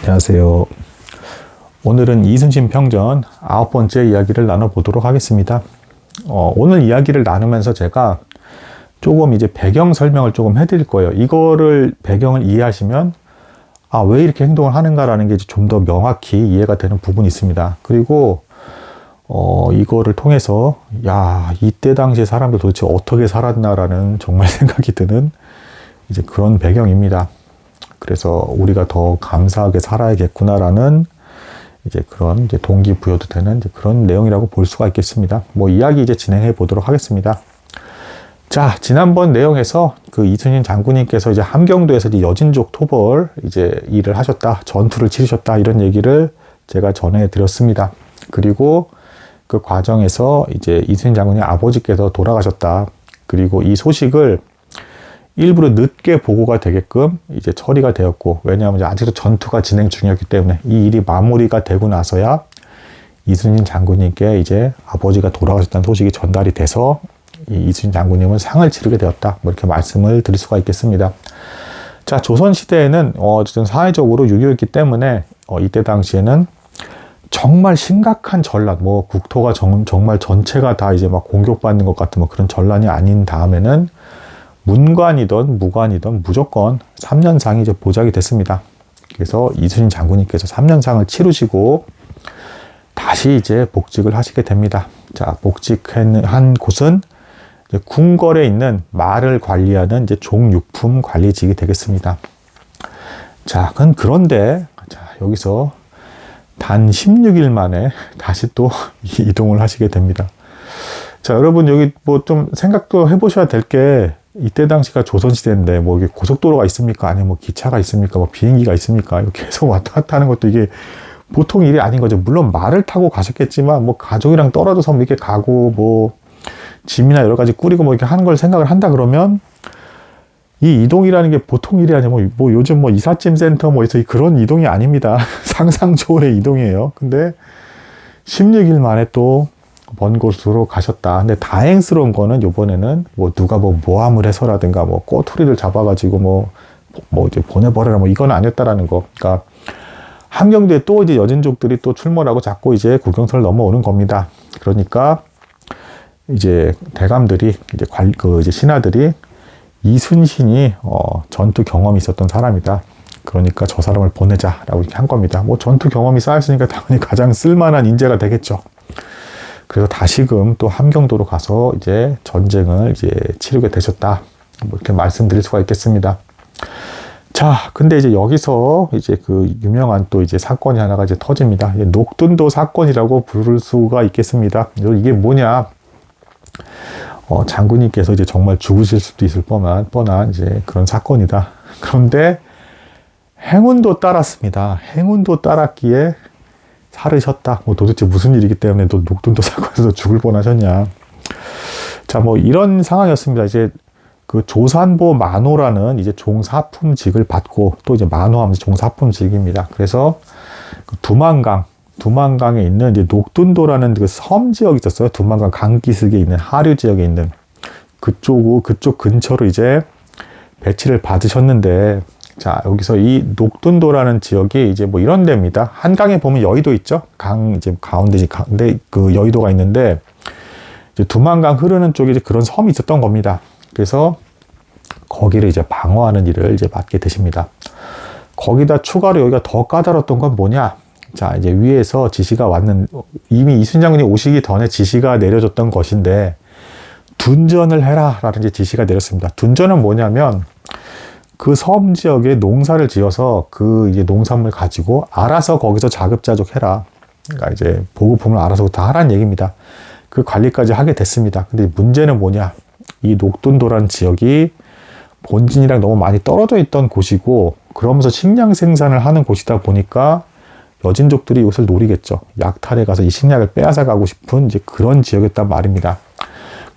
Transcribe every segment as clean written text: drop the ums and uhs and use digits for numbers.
안녕하세요. 오늘은 이순신 평전 9번째 이야기를 나눠보도록 하겠습니다. 오늘 이야기를 나누면서 제가 조금 이제 배경 설명을 조금 해드릴 거예요. 이거를 배경을 이해하시면 왜 이렇게 행동을 하는가라는 게 좀 더 명확히 이해가 되는 부분이 있습니다. 그리고 이거를 통해서 이때 당시에 사람들 도대체 어떻게 살았나라는 정말 생각이 드는 이제 그런 배경입니다. 그래서 우리가 더 감사하게 살아야겠구나라는 이제 그런 이제 동기부여도 되는 이제 그런 내용이라고 볼 수가 있겠습니다. 이야기 이제 진행해 보도록 하겠습니다. 자, 지난번 내용에서 그 이순신 장군님께서 이제 함경도에서 이제 여진족 토벌 이제 일을 하셨다, 전투를 치르셨다, 이런 얘기를 제가 전해 드렸습니다. 그리고 그 과정에서 이제 이순신 장군님 아버지께서 돌아가셨다. 그리고 이 소식을 일부러 늦게 보고가 되게끔 이제 처리가 되었고, 왜냐하면 아직도 전투가 진행 중이었기 때문에 이 일이 마무리가 되고 나서야 이순신 장군님께 이제 아버지가 돌아가셨다는 소식이 전달이 돼서 이 이순신 장군님은 상을 치르게 되었다. 이렇게 말씀을 드릴 수가 있겠습니다. 자, 조선시대에는 어쨌든 사회적으로 6.25였기 때문에 이때 당시에는 정말 심각한 전란, 국토가 정말 전체가 다 이제 막 공격받는 것 같은 그런 전란이 아닌 다음에는 문관이든 무관이든 무조건 3년상이 이제 보장이 됐습니다. 그래서 이순신 장군님께서 3년상을 치르시고 다시 이제 복직을 하시게 됩니다. 자, 복직한 곳은 이제 궁궐에 있는 말을 관리하는 이제 종육품 관리직이 되겠습니다. 자, 그런데 여기서 단 16일 만에 다시 또 이동을 하시게 됩니다. 자, 여러분 여기 좀 생각도 해보셔야 될 게, 이때 당시가 조선시대인데 이게 고속도로가 있습니까? 아니면 기차가 있습니까? 비행기가 있습니까? 이렇게 계속 왔다 갔다 하는 것도 이게 보통 일이 아닌 거죠. 물론 말을 타고 가셨겠지만 가족이랑 떨어져서 이렇게 가고 짐이나 여러 가지 꾸리고 이렇게 하는 걸 생각을 한다 그러면 이 이동이라는 게 보통 일이 아니고 요즘 이삿짐 센터 그런 이동이 아닙니다. 상상 초월의 이동이에요. 근데 16일 만에 또 먼 곳으로 가셨다. 근데 다행스러운 거는 요번에는 누가 모함을 해서라든가 꼬투리를 잡아가지고 이제 보내버려라 이건 아니었다라는 거. 그러니까 함경도에 또 이제 여진족들이 또 출몰하고 자꾸 이제 국경선을 넘어오는 겁니다. 그러니까 이제 대감들이 이제 신하들이 이순신이 전투 경험이 있었던 사람이다. 그러니까 저 사람을 보내자라고 이렇게 한 겁니다. 전투 경험이 쌓였으니까 당연히 가장 쓸만한 인재가 되겠죠. 그래서 다시금 또 함경도로 가서 이제 전쟁을 이제 치르게 되셨다. 이렇게 말씀드릴 수가 있겠습니다. 자, 근데 이제 여기서 이제 그 유명한 또 이제 사건이 하나가 이제 터집니다. 녹둔도 사건이라고 부를 수가 있겠습니다. 이게 뭐냐? 장군님께서 이제 정말 죽으실 수도 있을 뻔한 이제 그런 사건이다. 그런데 행운도 따랐습니다. 행운도 따랐기에 살으셨다. 도대체 무슨 일이기 때문에 또 녹둔도 사건에서 죽을 뻔하셨냐. 자, 이런 상황이었습니다. 이제 그 조산보 만호라는 이제 종사품직을 받고, 또 이제 만호하면 종사품직입니다. 그래서 그 두만강에 있는 이제 녹둔도라는 그 섬 지역이 있었어요. 두만강 강기슭에 있는 하류 지역에 있는 그쪽 근처로 이제 배치를 받으셨는데, 자, 여기서 이 녹둔도라는 지역이 이제 이런 데입니다. 한강에 보면 여의도 있죠? 이제 가운데 그 여의도가 있는데, 이제 두만강 흐르는 쪽에 이제 그런 섬이 있었던 겁니다. 그래서 거기를 이제 방어하는 일을 이제 맡게 되십니다. 거기다 추가로 여기가 더 까다로웠던 건 뭐냐? 자, 이제 위에서 지시가 이미 이순신 장군이 오시기 전에 지시가 내려졌던 것인데, 둔전을 해라 라는 이제 지시가 내렸습니다. 둔전은 뭐냐면, 그 섬 지역에 농사를 지어서 그 이제 농산물 가지고 알아서 거기서 자급자족 해라. 그러니까 이제 보급품을 알아서 다 하라는 얘기입니다. 그 관리까지 하게 됐습니다. 근데 문제는 뭐냐? 이 녹둔도라는 지역이 본진이랑 너무 많이 떨어져 있던 곳이고, 그러면서 식량 생산을 하는 곳이다 보니까 여진족들이 이것을 노리겠죠. 약탈에 가서 이 식량을 빼앗아 가고 싶은 이제 그런 지역이었단 말입니다.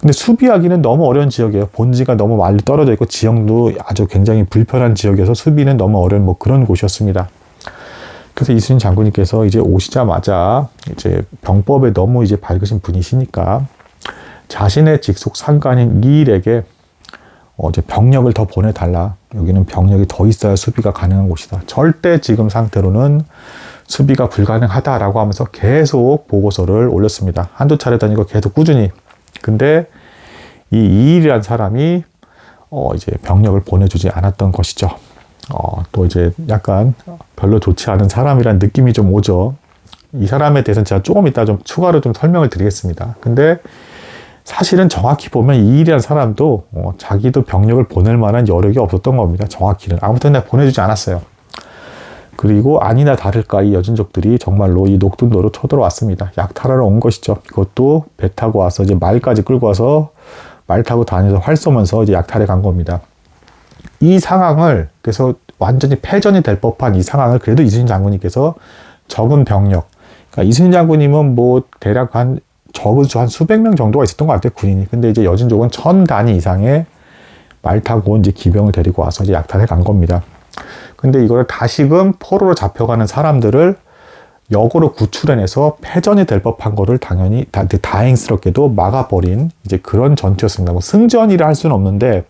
근데 수비하기는 너무 어려운 지역이에요. 본지가 너무 멀리 떨어져 있고 지형도 아주 굉장히 불편한 지역이어서 수비는 너무 어려운 그런 곳이었습니다. 그래서 이순신 장군님께서 이제 오시자마자 이제 병법에 너무 이제 밝으신 분이시니까 자신의 직속 상관인 이일에게 이제 병력을 더 보내달라. 여기는 병력이 더 있어야 수비가 가능한 곳이다. 절대 지금 상태로는 수비가 불가능하다라고 하면서 계속 보고서를 올렸습니다. 한두 차례도 아니고 계속 꾸준히. 근데 이 이일이란 사람이 이제 병력을 보내주지 않았던 것이죠. 또 이제 약간 별로 좋지 않은 사람이란 느낌이 좀 오죠. 이 사람에 대해서는 제가 조금 이따 좀 추가로 좀 설명을 드리겠습니다. 근데 사실은 정확히 보면 이일이란 사람도 자기도 병력을 보낼 만한 여력이 없었던 겁니다. 정확히는. 아무튼 내가 보내주지 않았어요. 그리고 아니나 다를까 이 여진족들이 정말로 이 녹둔도로 쳐들어왔습니다. 약탈하러 온 것이죠. 그것도 배 타고 와서 이제 말까지 끌고 와서 말 타고 다니면서 활 쏘면서 이제 약탈해 간 겁니다. 이 상황을 그래서 완전히 패전이 될 법한 이 상황을 그래도 이순신 장군님께서 적은 병력, 그러니까 이순신 장군님은 뭐 대략 적어도 한 수백 명 정도가 있었던 것 같아요, 군인이. 근데 이제 여진족은 1000단위 이상의 말 타고 이제 기병을 데리고 와서 이제 약탈해 간 겁니다. 근데 이거를 다시금 포로로 잡혀가는 사람들을 역으로 구출해내서 패전이 될 법한 거를 당연히 다행스럽게도 막아버린 이제 그런 전투였습니다. 뭐 승전이라 할 수는 없는데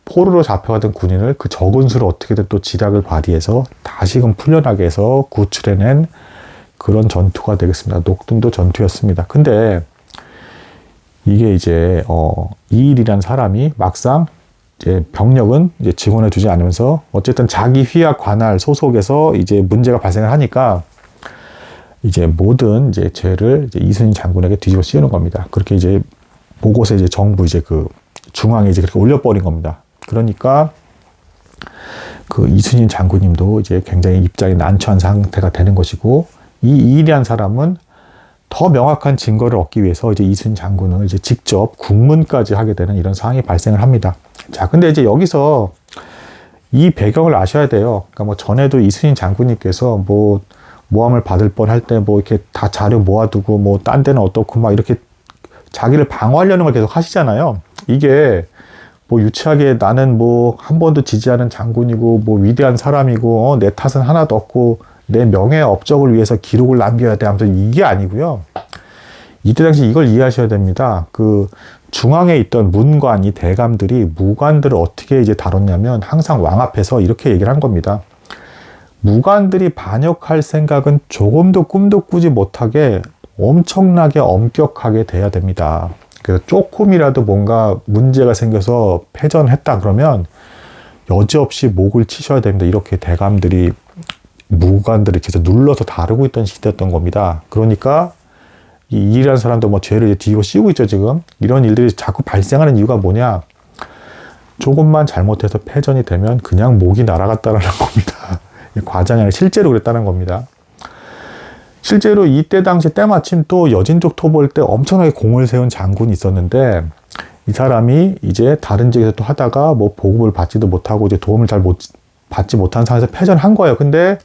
포로로 잡혀가던 군인을 그 적은 수를 어떻게든 또 지략을 발휘해서 다시금 풀려나게 해서 구출해낸 그런 전투가 되겠습니다. 녹둔도 전투였습니다. 근데 이게 이제 이일이란 사람이 막상 이제 병력은 이제 지원해 주지 않으면서 어쨌든 자기 휘하 관할 소속에서 이제 문제가 발생을 하니까 이제 모든 이제 죄를 이제 이순신 장군에게 뒤집어 씌우는 겁니다. 그렇게 이제 보고서 이제 정부 이제 그 중앙에 이제 그렇게 올려버린 겁니다. 그러니까 그 이순신 장군님도 이제 굉장히 입장이 난처한 상태가 되는 것이고, 이 이일이란 사람은 더 명확한 증거를 얻기 위해서 이제 이순신 장군을 이제 직접 국문까지 하게 되는 이런 상황이 발생을 합니다. 자, 근데 이제 여기서 이 배경을 아셔야 돼요. 그러니까 뭐 전에도 이순신 장군님께서 뭐 모함을 받을 뻔 할 때 뭐 이렇게 다 자료 모아두고 뭐 딴 데는 어떻고 막 이렇게 자기를 방어하려는 걸 계속 하시잖아요. 이게 뭐 유치하게 나는 뭐 한 번도 지지 않은 장군이고 뭐 위대한 사람이고 내 탓은 하나도 없고 내 명예 업적을 위해서 기록을 남겨야 돼. 아무튼 이게 아니고요. 이때 당시 이걸 이해하셔야 됩니다. 그 중앙에 있던 문관, 이 대감들이 무관들을 어떻게 이제 다뤘냐면 항상 왕 앞에서 이렇게 얘기를 한 겁니다. 무관들이 반역할 생각은 조금도 꿈도 꾸지 못하게 엄청나게 엄격하게 돼야 됩니다. 그래서 조금이라도 뭔가 문제가 생겨서 패전했다 그러면 여지없이 목을 치셔야 됩니다. 이렇게 대감들이 무관들을 계속 눌러서 다루고 있던 시대였던 겁니다. 그러니까 이 이일이라는 사람도 뭐 죄를 뒤집어 씌우고 있죠, 지금. 이런 일들이 자꾸 발생하는 이유가 뭐냐? 조금만 잘못해서 패전이 되면 그냥 목이 날아갔다라는 겁니다. 과장이 아니라 실제로 그랬다는 겁니다. 실제로 이때 당시 때마침 또 여진족 토벌 때 엄청나게 공을 세운 장군이 있었는데, 이 사람이 이제 다른 지역에서 또 하다가 뭐 보급을 받지도 못하고 이제 도움을 잘 받지 못한 상황에서 패전한 거예요. 근데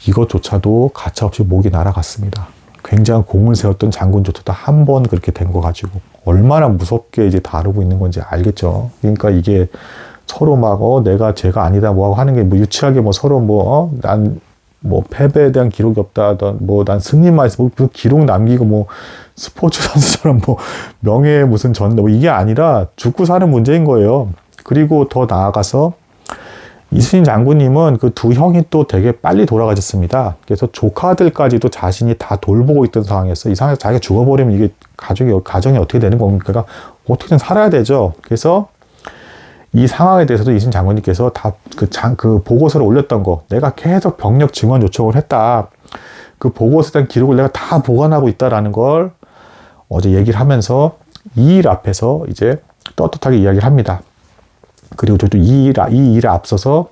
이것조차도 가차없이 목이 날아갔습니다. 굉장히 공을 세웠던 장군조차도 한 번 그렇게 된 거 가지고 얼마나 무섭게 이제 다루고 있는 건지 알겠죠. 그러니까 이게 서로 막 내가 죄가 아니다 뭐 하고 하는 게 뭐 유치하게 뭐 서로 난 뭐 패배에 대한 기록이 없다, 뭐 난 승리만 해서 뭐 그 기록 남기고 뭐 스포츠 선수처럼 뭐 명예 무슨 뭐 이게 아니라 죽고 사는 문제인 거예요. 그리고 더 나아가서 이순신 장군님은 그 두 형이 또 되게 빨리 돌아가셨습니다. 그래서 조카들까지도 자신이 다 돌보고 있던 상황에서 이 상황에서 자기가 죽어버리면 이게 가정이 어떻게 되는 겁니까? 그러니까 어떻게든 살아야 되죠. 그래서 이 상황에 대해서도 이순신 장군님께서 다 그 보고서를 올렸던 거, 내가 계속 병력 증원 요청을 했다. 그 보고서에 대한 기록을 내가 다 보관하고 있다라는 걸 어제 얘기를 하면서 이 일 앞에서 이제 떳떳하게 이야기를 합니다. 그리고 저도 이 일에 앞서서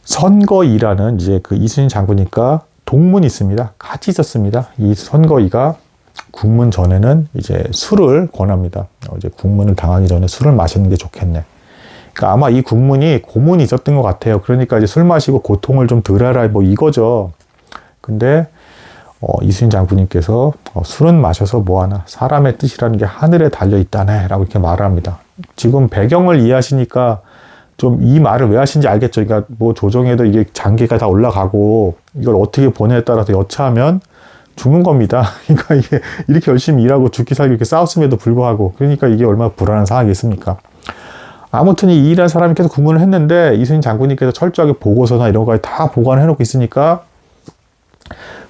선거이라는 이제 그 이순신 장군님과 동문이 있습니다. 같이 있었습니다. 이 선거이가 국문 전에는 이제 술을 권합니다. 이제 국문을 당하기 전에 술을 마시는 게 좋겠네. 그러니까 아마 이 국문이 고문이 있었던 것 같아요. 그러니까 이제 술 마시고 고통을 좀 덜하라 뭐 이거죠. 근데 이순신 장군님께서 술은 마셔서 뭐하나, 사람의 뜻이라는 게 하늘에 달려 있다네 라고 이렇게 말을 합니다. 지금 배경을 이해하시니까 좀 이 말을 왜 하신지 알겠죠. 그러니까 뭐 조정에도 이게 장기가 다 올라가고 이걸 어떻게 보내에 따라서 여차하면 죽는 겁니다. 그러니까 이게 이렇게 열심히 일하고 죽기 살기 이렇게 싸웠음에도 불구하고, 그러니까 이게 얼마나 불안한 상황이겠습니까? 아무튼 이 이일한 사람이 계속 구문을 했는데 이순신 장군님께서 철저하게 보고서나 이런 거 다 보관해놓고 있으니까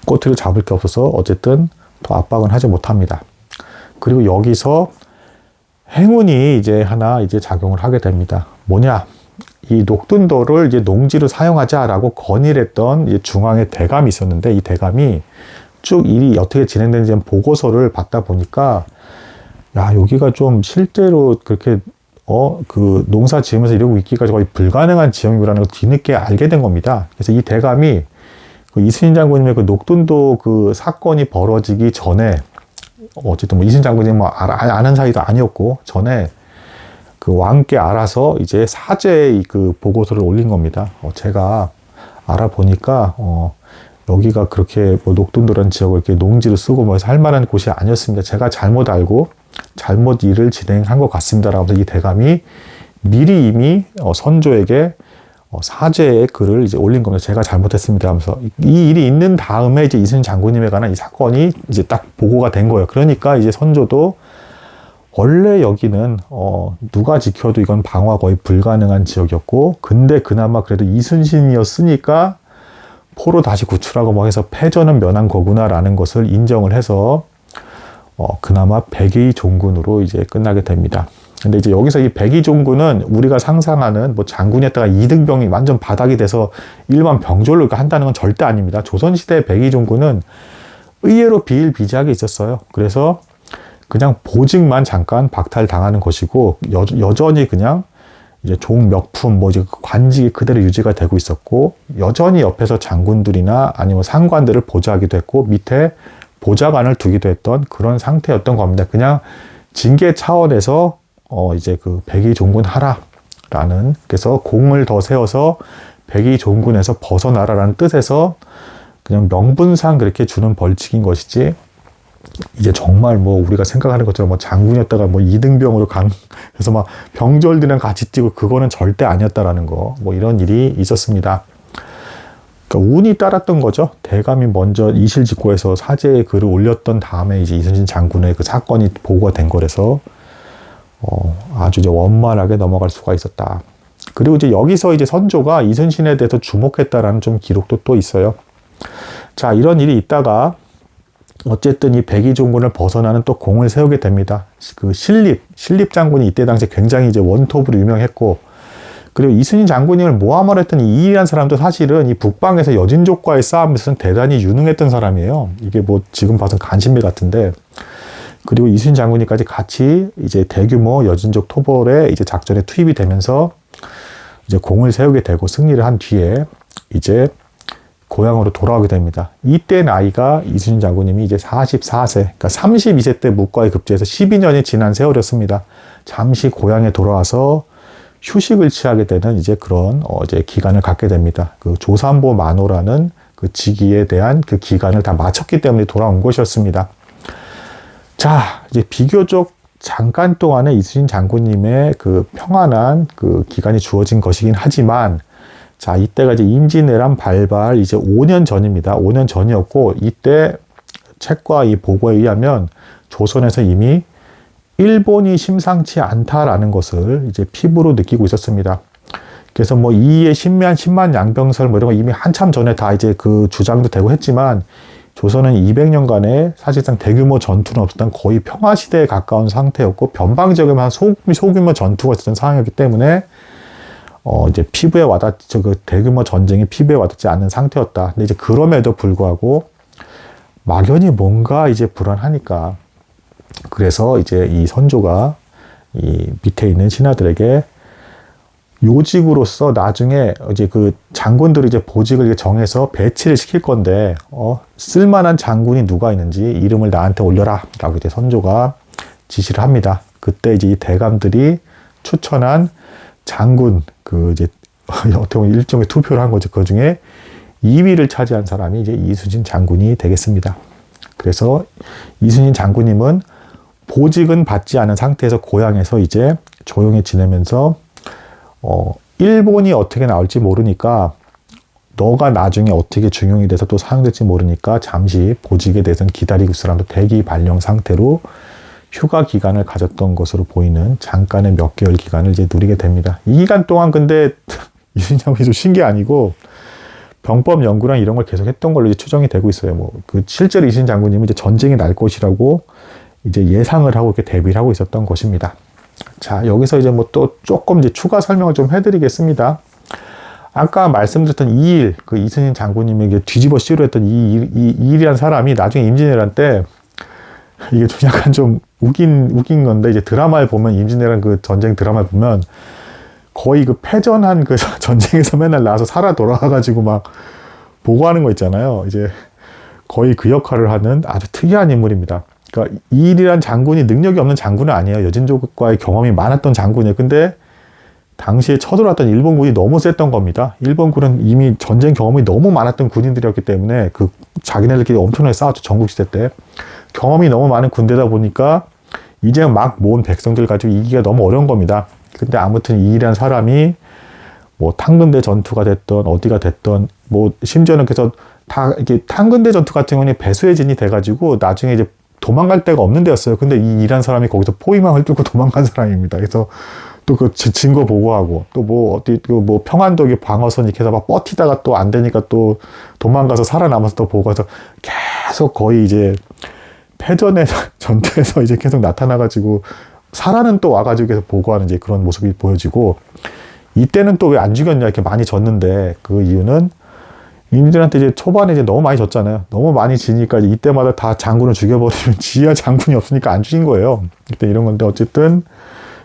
꼬투리를 잡을 게 없어서 어쨌든 더 압박은 하지 못합니다. 그리고 여기서 행운이 이제 하나 이제 작용을 하게 됩니다. 뭐냐? 이 녹둔도를 이제 농지로 사용하자라고 건의를 했던 이 중앙의 대감이 있었는데 이 대감이 쭉 일이 어떻게 진행되는지 보고서를 받다 보니까 야, 여기가 좀 실제로 그렇게 그 농사 지으면서 이러고 있기가 거의 불가능한 지형이라는 걸 뒤늦게 알게 된 겁니다. 그래서 이 대감이 그 이순신 장군님의 그 녹둔도 그 사건이 벌어지기 전에 어쨌든 뭐 이순신 장군님 뭐 아는 사이도 아니었고 전에 그 왕께 알아서 이제 사죄의 그 보고서를 올린 겁니다. 제가 알아보니까 여기가 그렇게 뭐 녹둔도라는 지역을 이렇게 농지로 쓰고 뭐 해서 할 만한 곳이 아니었습니다. 제가 잘못 알고 잘못 일을 진행한 것 같습니다라고 해서 이 대감이 미리 이미 선조에게 사죄의 글을 이제 올린 겁니다. 제가 잘못했습니다 하면서 이 일이 있는 다음에 이제 이순신 장군님에 관한 이 사건이 이제 딱 보고가 된 거예요. 그러니까 이제 선조도 원래 여기는 누가 지켜도 이건 방어가 거의 불가능한 지역이었고 근데 그나마 그래도 이순신이었으니까 포로 다시 구출하고 뭐 해서 패전은 면한 거구나라는 것을 인정을 해서 그나마 백의 종군으로 이제 끝나게 됩니다. 근데 이제 여기서 이 백의 종군은 우리가 상상하는 뭐 장군이었다가 이등병이 완전 바닥이 돼서 일반 병졸로 한다는 건 절대 아닙니다. 조선시대 백의 종군은 의외로 비일비재하게 있었어요. 그래서 그냥 보직만 잠깐 박탈당하는 것이고 여전히 그냥 이제 종 명품 뭐 이제 관직이 그대로 유지가 되고 있었고 여전히 옆에서 장군들이나 아니면 상관들을 보좌하기도 했고 밑에 보좌관을 두기도 했던 그런 상태였던 겁니다. 그냥 징계 차원에서 이제 그 백의 종군 하라라는 그래서 공을 더 세워서 백의 종군에서 벗어나라라는 뜻에서 그냥 명분상 그렇게 주는 벌칙인 것이지 이제 정말 뭐 우리가 생각하는 것처럼 뭐 장군이었다가 뭐 이등병으로 그래서 막 병졸들이랑 같이 뛰고 그거는 절대 아니었다라는 거 뭐 이런 일이 있었습니다. 그러니까 운이 따랐던 거죠. 대감이 먼저 이실직고해서 사죄의 글을 올렸던 다음에 이제 이순신 장군의 그 사건이 보고가 된 거라서 아주 이제 원만하게 넘어갈 수가 있었다. 그리고 이제 여기서 이제 선조가 이순신에 대해서 주목했다라는 좀 기록도 또 있어요. 자, 이런 일이 있다가 어쨌든 이 백의 종군을 벗어나는 또 공을 세우게 됩니다. 그 신립 장군이 이때 당시에 굉장히 이제 원톱으로 유명했고, 그리고 이순신 장군님을 모함을 했던 이일이라는 사람도 사실은 이 북방에서 여진족과의 싸움에서는 대단히 유능했던 사람이에요. 이게 뭐 지금 봐서는 간신배 같은데, 그리고 이순신 장군님까지 같이 이제 대규모 여진족 토벌에 이제 작전에 투입이 되면서 이제 공을 세우게 되고 승리를 한 뒤에 이제 고향으로 돌아오게 됩니다. 이때 나이가 이순신 장군님이 이제 44세, 그러니까 32세 때 묵과에 급제해서 12년이 지난 세월이었습니다. 잠시 고향에 돌아와서 휴식을 취하게 되는 이제 그런 이제 기간을 갖게 됩니다. 그 조산보 만호라는 그 직위에 대한 그 기간을 다 마쳤기 때문에 돌아온 것이었습니다. 자, 이제 비교적 잠깐 동안에 이순신 장군님의 그 평안한 그 기간이 주어진 것이긴 하지만, 자, 이때가 이제 임진왜란 발발 이제 5년 전입니다. 5년 전이었고, 이때 책과 이 보고에 의하면 조선에서 이미 일본이 심상치 않다라는 것을 이제 피부로 느끼고 있었습니다. 그래서 뭐 이의 십만 양병설 뭐 이런 거 이미 한참 전에 다 이제 그 주장도 되고 했지만, 조선은 200년간의 사실상 대규모 전투는 없었던 거의 평화시대에 가까운 상태였고, 변방지역에만 소규모 전투가 있었던 상황이었기 때문에, 이제 피부에 와닿지, 그 대규모 전쟁이 피부에 와닿지 않는 상태였다. 근데 이제 그럼에도 불구하고, 막연히 뭔가 이제 불안하니까, 그래서 이제 이 선조가 이 밑에 있는 신하들에게 요직으로서 나중에 이제 그 장군들이 이제 보직을 정해서 배치를 시킬 건데, 쓸만한 장군이 누가 있는지 이름을 나한테 올려라. 라고 이제 선조가 지시를 합니다. 그때 이제 이 대감들이 추천한 장군, 그 이제 어떻게 보면 일종의 투표를 한 거죠. 그 중에 2위를 차지한 사람이 이제 이순신 장군이 되겠습니다. 그래서 이순신 장군님은 보직은 받지 않은 상태에서 고향에서 이제 조용히 지내면서 일본이 어떻게 나올지 모르니까, 너가 나중에 어떻게 중용이 돼서 또 사용될지 모르니까 잠시 보직에 대해서는 기다리고 있으라는 대기 발령 상태로 휴가 기간을 가졌던 것으로 보이는 잠깐의 몇 개월 기간을 이제 누리게 됩니다. 이 기간 동안 근데 이순신 장군이 좀 쉰 게 아니고 병법 연구랑 이런 걸 계속 했던 걸로 이제 추정이 되고 있어요. 뭐 그 실제로 이순신 장군님은 이제 전쟁이 날 것이라고 이제 예상을 하고 이렇게 대비를 하고 있었던 것입니다. 자, 여기서 이제 뭐 또 조금 이제 추가 설명을 좀 해드리겠습니다. 아까 말씀드렸던 이일, 그 이순신 장군님에게 뒤집어 씌우려 했던 이일이란 사람이 나중에 임진왜란 때 이게 좀 약간 좀 웃긴 건데, 이제 드라마에 보면, 임진왜란 그 전쟁 드라마에 보면 거의 그 패전한 그 전쟁에서 맨날 나와서 살아 돌아와가지고 막 보고하는 거 있잖아요. 이제 거의 그 역할을 하는 아주 특이한 인물입니다. 그러니까 이일이란 장군이 능력이 없는 장군은 아니에요. 여진족과의 경험이 많았던 장군이에요. 근데 당시에 쳐들어왔던 일본군이 너무 셌던 겁니다. 일본군은 이미 전쟁 경험이 너무 많았던 군인들이었기 때문에 그 자기네들끼리 엄청나게 싸웠죠. 전국시대 때. 경험이 너무 많은 군대다 보니까 이제 막 모은 백성들 가지고 이기기가 너무 어려운 겁니다. 근데 아무튼 이일이라는 사람이 뭐 탕근대 전투가 됐던 어디가 됐던 뭐 심지어는 그래서 다 이렇게 탕근대 전투 같은 경우는 배수해진이 돼가지고 나중에 이제 도망갈 데가 없는 데였어요. 근데 이 일한 사람이 거기서 포위망을 뚫고 도망간 사람입니다. 그래서 또 그 증거 보고하고 또 뭐 어디 그 뭐 평안도의 방어선 이렇게 해서 막 버티다가 또 안 되니까 또 도망가서 살아남아서 또 보고서 계속 거의 이제 패전의 전투에서 이제 계속 나타나가지고 살아는 또 와가지고 계속 보고하는 이제 그런 모습이 보여지고, 이때는 또 왜 안 죽였냐 이렇게 많이 졌는데 그 이유는 임진왜란때 이제 초반에 이제 너무 많이 졌잖아요. 너무 많이 지니까 이제 이때마다 다 장군을 죽여버리면 지하 장군이 없으니까 안 죽인 거예요. 그때 이런 건데 어쨌든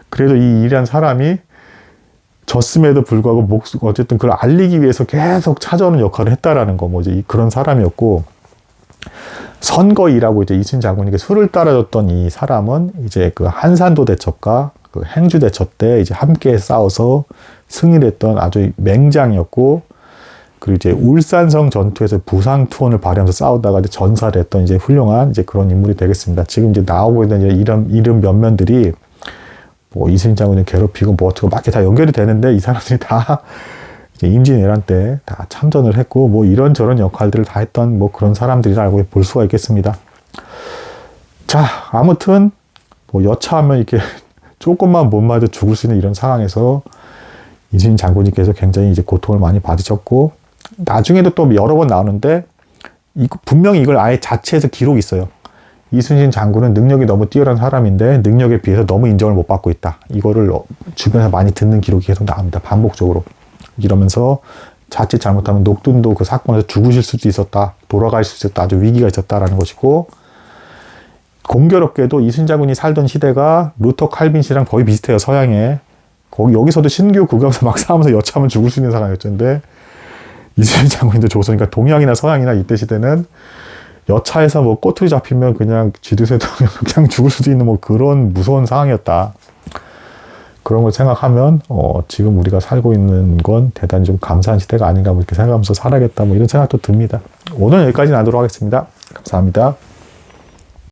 그래도 이 일이란 사람이 졌음에도 불구하고 어쨌든 그걸 알리기 위해서 계속 찾아오는 역할을 했다라는 거, 뭐 이제 그런 사람이었고, 선거이라고 이제 이순신 장군에게 술을 따라줬던 이 사람은 이제 그 한산도 대첩과 그 행주 대첩 때 이제 함께 싸워서 승리했던 아주 맹장이었고, 그리고 이제 울산성 전투에서 부상 투혼을 발휘하면서 싸우다가 이제 전사를 했던 이제 훌륭한 이제 그런 인물이 되겠습니다. 지금 이제 나오고 있는 이제 이름 면면들이 뭐 이순신 장군을 괴롭히고 뭐 어떻게 막 다 연결이 되는데 이 사람들이 다 이제 임진왜란 때 다 참전을 했고 뭐 이런저런 역할들을 다 했던 뭐 그런 사람들이라고 볼 수가 있겠습니다. 자, 아무튼 뭐 여차하면 이렇게 조금만 못 맞아 죽을 수 있는 이런 상황에서 이순신 장군님께서 굉장히 이제 고통을 많이 받으셨고, 나중에도 또 여러 번 나오는데 분명히 이걸 아예 자체에서 기록이 있어요. 이순신 장군은 능력이 너무 뛰어난 사람인데 능력에 비해서 너무 인정을 못 받고 있다. 이거를 주변에서 많이 듣는 기록이 계속 나옵니다. 반복적으로. 이러면서 자칫 잘못하면 녹둔도 그 사건에서 죽으실 수도 있었다. 돌아갈 수 있었다. 아주 위기가 있었다라는 것이고, 공교롭게도 이순신 장군이 살던 시대가 루터 칼빈 시랑 거의 비슷해요. 서양에. 여기서도 신규 국가에서 막 싸우면서 여차하면 죽을 수 있는 상황이었는데, 이순신 장군도 조선이니까 동양이나 서양이나 이때 시대는 여차해서 뭐 꼬투리 잡히면 그냥 쥐두새도 그냥 죽을 수도 있는 뭐 그런 무서운 상황이었다. 그런 걸 생각하면 지금 우리가 살고 있는 건 대단히 좀 감사한 시대가 아닌가 뭐 이렇게 생각하면서 살아야겠다 뭐 이런 생각도 듭니다. 오늘 여기까지 나도록 하겠습니다. 감사합니다.